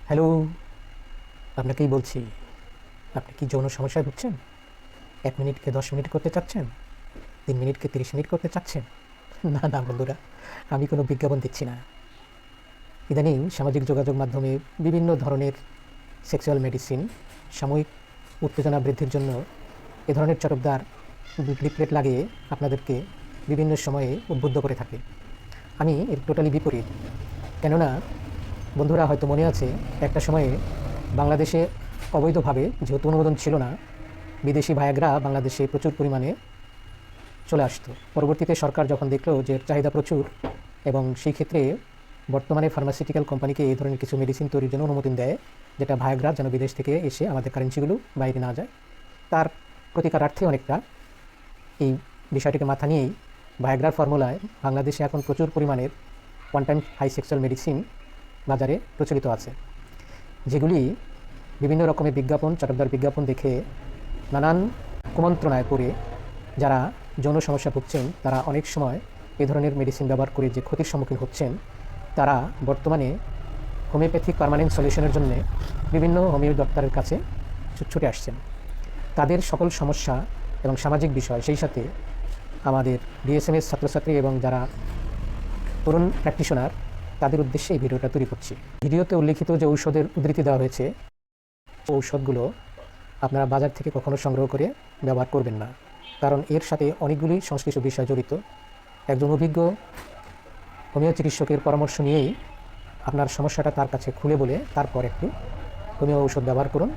Hello, আপনাকেই বলছি। আপনি কি যৌন সমস্যায় ভুগছেন? ১ মিনিটকে ১০ মিনিট করতে চাচ্ছেন? ৩ মিনিটকে ৩০ মিনিট করতে চাচ্ছেন? না, না বন্ধুরা, আমি কোনো বিজ্ঞাপন দিচ্ছি না। ইদানিং সামাজিক যোগাযোগ মাধ্যমে বিভিন্ন ধরনের সেক্সুয়াল মেডিসিন সাময়িক উত্তেজনা বৃদ্ধির জন্য এ ধরনের চটকদার লিফলেট লাগিয়ে আপনাদেরকে বিভিন্ন সময়ে উদ্বুদ্ধ করে থাকে। আমি এর টোটালি বিপরীত। কেননা বন্ধুরা হয়তো মনে আছে একটা সময়ে বাংলাদেশে অবৈধভাবে যেহেতু অনুমোদন ছিল না, বিদেশি ভায়াগ্রা বাংলাদেশে প্রচুর পরিমাণে চলে আসতো। পরবর্তীতে সরকার যখন দেখলো যে এর চাহিদা প্রচুর এবং সেই ক্ষেত্রে বর্তমানে ফার্মাসিউটিক্যাল কোম্পানিকে এই ধরনের কিছু মেডিসিন তৈরির জন্য অনুমোদন দেয়, যেটা ভায়াগ্রা যেন বিদেশ থেকে এসে আমাদের কারেন্সিগুলো বাইরে না যায়। তার প্রতিকারার্থে অনেকটা এই বিষয়টিকে মাথা নিয়েই ভায়াগ্রার ফর্মুলায় বাংলাদেশে এখন প্রচুর পরিমাণের one time high sexual medicine বাজারে প্রচলিত আছে, যেগুলি বিভিন্ন রকমের বিজ্ঞাপন, চটকদার বিজ্ঞাপন দেখে নানান কুমন্ত্রণায় পড়ে যারা যৌন সমস্যা ভুগছেন তারা অনেক সময় এই ধরনের মেডিসিন ব্যবহার করে যে ক্ষতির সম্মুখীন হচ্ছেন, তারা বর্তমানে হোমিওপ্যাথিক পার্মানেন্ট সলিউশনের জন্য বিভিন্ন হোমিও ডক্টরের কাছে ছুটে আসছেন। তাদের সকল সমস্যা এবং সামাজিক বিষয়, সেই সাথে আমাদের বিএসএমএস ছাত্রছাত্রী এবং যারা তরুণ প্র্যাকটিশনার, তাদের উদ্দেশ্যে এই ভিডিওটা তৈরি করছি। ভিডিওতে উল্লিখিত যে ঔষধের উদ্ধৃতি দেওয়া হয়েছে, ঔষধগুলো আপনারা বাজার থেকে কখনো সংগ্রহ করে ব্যবহার করবেন না, কারণ এর সাথে অনেকগুলি সংশ্লিষ্ট বিষয় জড়িত। একজন অভিজ্ঞ হোমিও চিকিৎসকের পরামর্শ নিয়েই আপনার সমস্যাটা তার কাছে খুলে বলে তারপর একটি হোমিও ঔষধ ব্যবহার করুন।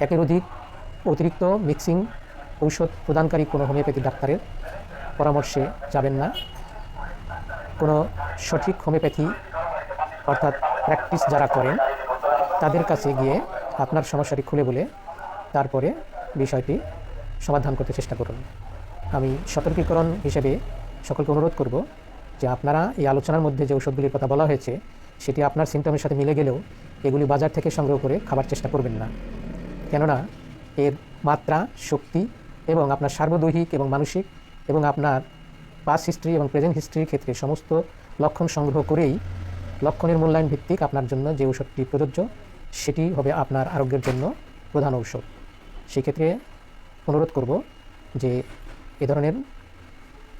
একের অতিরিক্ত মিক্সিং ঔষধ প্রদানকারী কোনো হোমিওপ্যাথি ডাক্তারের পরামর্শে যাবেন না। কোনো সঠিক হোমিওপ্যাথি অর্থাৎ প্র্যাকটিস যারা করেন তাদের কাছে গিয়ে আপনার সমস্যাটি খুলে বলে তারপরে বিষয়টি সমাধান করতে চেষ্টা করুন। আমি সতর্কীকরণ হিসেবে সকলকে অনুরোধ করব যে আপনারা এই আলোচনার মধ্যে যে ঔষধগুলির কথা বলা হয়েছে সেটি আপনার সিমটমের সাথে মিলে গেলেও এগুলি বাজার থেকে সংগ্রহ করে খাবার চেষ্টা করবেন না, কেননা এর মাত্রা, শক্তি এবং আপনার সার্বদৈহিক এবং মানসিক এবং আপনার পাস্ট হিস্ট্রি এবং প্রেজেন্ট হিস্ট্রির ক্ষেত্রে সমস্ত লক্ষণ সংগ্রহ করেই লক্ষণের মূল্যায়ন ভিত্তিক আপনার জন্য যে ঔষধটি প্রযোজ্য সেটি হবে আপনার আরোগ্যের জন্য প্রধান ঔষধ। সেক্ষেত্রে অনুরোধ করব যে এ ধরনের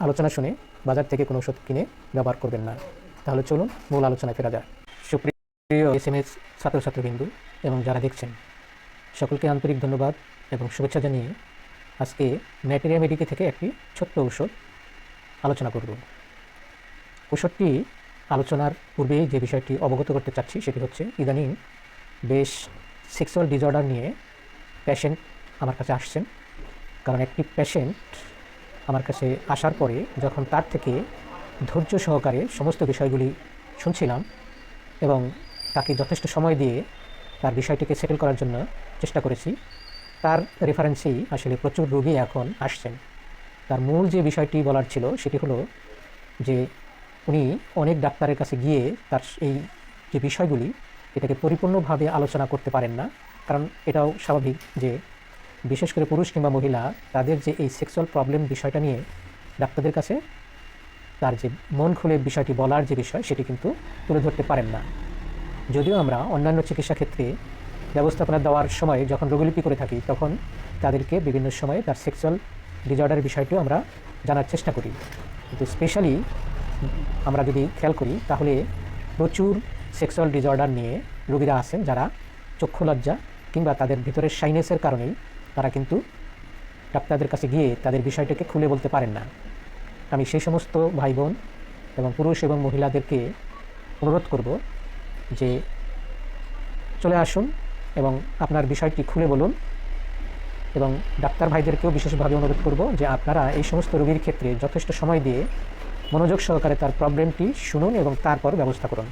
আলোচনা শুনে বাজার থেকে কোনো ওষুধ কিনে ব্যবহার করবেন না। তাহলে চলুন মূল আলোচনায় ফেরা যায়। সুপ্রিয় এসএমএস ছাত্রছাত্রীবৃন্দু এবং যারা দেখছেন, সকলকে আন্তরিক ধন্যবাদ এবং শুভেচ্ছা জানিয়ে আজকে ম্যাটেরিয়া মেডিকে থেকে একটি ছোট্ট ঔষধ আলোচনা করব। ঔষধটি আলোচনার পূর্বে যে বিষয়টি অবগত করতে চাচ্ছি সেটি হচ্ছে, ইদানিং বেশ সেক্সুয়াল ডিসঅর্ডার নিয়ে পেশেন্ট আমার কাছে আসছেন। কারণ একটি পেশেন্ট আমার কাছে আসার পরে যখন তার থেকে ধৈর্য সহকারে সমস্ত বিষয়গুলি শুনছিলাম এবং তাকে যথেষ্ট সময় দিয়ে তার বিষয়টিকে সেটেল করার জন্য চেষ্টা করেছি, তার রেফারেন্সেই আসলে প্রচুর রোগী এখন আসছেন। তার মূল যে বিষয়টি বলার ছিল সেটি হলো যে উনি অনেক ডাক্তারের কাছে গিয়ে তার এই যে বিষয়গুলি এটাকে পরিপূর্ণভাবে আলোচনা করতে পারেন না। কারণ এটাও স্বাভাবিক যে বিশেষ করে পুরুষ কিংবা মহিলা তাদের যে এই সেক্সুয়াল প্রবলেম বিষয়টা নিয়ে ডাক্তারদের কাছে তার যে মন খুলে বিষয়টি বলার যে বিষয় সেটি কিন্তু তুলে ধরতে পারেন না। যদিও আমরা অন্যান্য চিকিৎসা ক্ষেত্রে ব্যবস্থাপনা দেওয়ার সময় যখন রোগীলিপি করে থাকি তখন তাদেরকে বিভিন্ন সময়ে তার সেক্সুয়াল ডিসঅর্ডারের বিষয়টিও আমরা জানার চেষ্টা করি, কিন্তু স্পেশালি আমরা যদি খেয়াল করি তাহলে প্রচুর সেক্সুয়াল ডিসঅর্ডার নিয়ে রোগীরা আছেন যারা চক্ষু লজ্জা কিংবা তাদের ভিতরের সাইনেসের কারণেই তারা কিন্তু ডাক্তারদের কাছে গিয়ে তাদের বিষয়টাকে খুলে বলতে পারেন না। আমি সেই সমস্ত ভাই বোন এবং পুরুষ এবং মহিলাদেরকে অনুরোধ করব যে চলে আসুন এবং আপনার বিষয়টি খুলে বলুন, এবং ডাক্তার ভাইদেরকেও বিশেষভাবে অনুরোধ করব যে আপনারা এই সমস্ত রোগীর ক্ষেত্রে যথেষ্ট সময় দিয়ে মনোযোগ সহকারে তার প্রবলেমটি শুনুন এবং তারপর ব্যবস্থা করুন।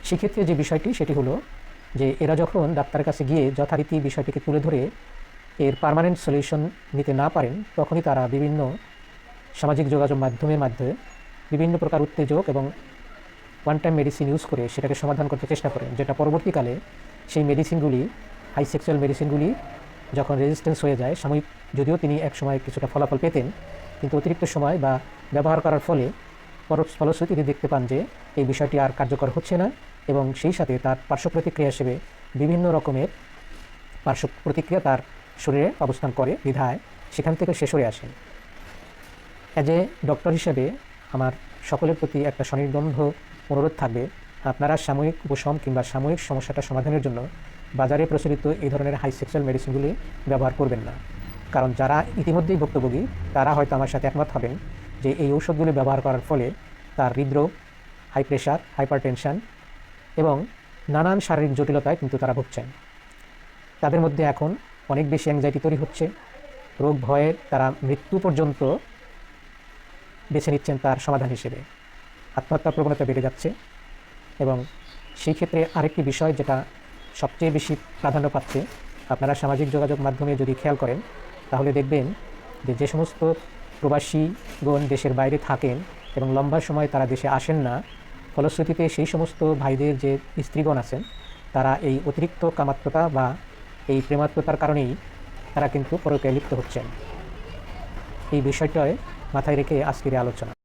সেক্ষেত্রে যে বিষয়টি সেটি হলো যে এরা যখন ডাক্তারের কাছে গিয়ে যথারীতি বিষয়টিকে তুলে ধরে এর পার্মানেন্ট সলিউশন নিতে না পারেন তখনই তারা বিভিন্ন সামাজিক যোগাযোগ মাধ্যমের মাধ্যমে বিভিন্ন প্রকার উত্তেজক এবং ওয়ান টাইম মেডিসিন ইউজ করে সেটাকে সমাধান করতে চেষ্টা করেন, যেটা পরবর্তীকালে সেই মেডিসিনগুলি, হাই সেক্সুয়াল মেডিসিনগুলি যখন রেজিস্ট্যান্স হয়ে যায়, সাময়িক যদিও তিনি এক সময় কিছুটা ফলাফল পেতেন, কিন্তু অতিরিক্ত সময় বা ব্যবহার করার ফলে ফলশ্রুতিতে দেখতে পান যে এই বিষয়টি আর কার্যকর হচ্ছে না, এবং সেই সাথে তার পার্শ্ব প্রতিক্রিয়া হিসেবে বিভিন্ন রকমের পার্শ্ব প্রতিক্রিয়া তার শরীরে অবস্থান করে বিধায় সেখান থেকে সে সরে আসেন। অ্যাজ এ ডক্টর হিসেবে আমার সকলের প্রতি একটা স্বনির্বন্ধ অনুরোধ থাকবে, আপনারা সাময়িক উপশম কিংবা সাময়িক সমস্যাটা সমাধানের জন্য বাজারে প্রচলিত এই ধরনের হাই সেক্সুয়াল মেডিসিনগুলি ব্যবহার করবেন না। কারণ যারা ইতিমধ্যেই ভুক্তভোগী তারা হয়তো আমার সাথে একমত হবেন যে এই ঔষধগুলি ব্যবহার করার ফলে তার হৃদরোগ, হাই প্রেশার, হাইপারটেনশন এবং নানান শারীরিক জটিলতায় কিন্তু তারা ভুগছেন। তাদের মধ্যে এখন অনেক বেশি অ্যাংজাইটি তৈরি হচ্ছে, রোগ ভয়ে তারা মৃত্যু পর্যন্ত বেছে নিচ্ছেন তার সমাধান হিসেবে। আত্মহত্যার প্রবণতা বেড়ে যাচ্ছে, এবং সেই ক্ষেত্রে আরেকটি বিষয় যেটা সবচেয়ে বেশি প্রাধান্য পাচ্ছে, আপনারা সামাজিক যোগাযোগ মাধ্যমে যদি খেয়াল করেন তাহলে দেখবেন যে যে সমস্ত প্রবাসীগণ দেশের বাইরে থাকেন এবং লম্বা সময় তারা দেশে আসেন না, ফলশ্রুতিতে সেই সমস্ত ভাইদের যে স্ত্রীগণ আছেন তারা এই অতিরিক্ত কামাত্মতা বা এই প্রেমাত্মতার কারণেই তারা কিন্তু পরকীয়ায় লিপ্ত হচ্ছেন। এই বিষয়টায় মাথায় রেখে আজকের আলোচনা।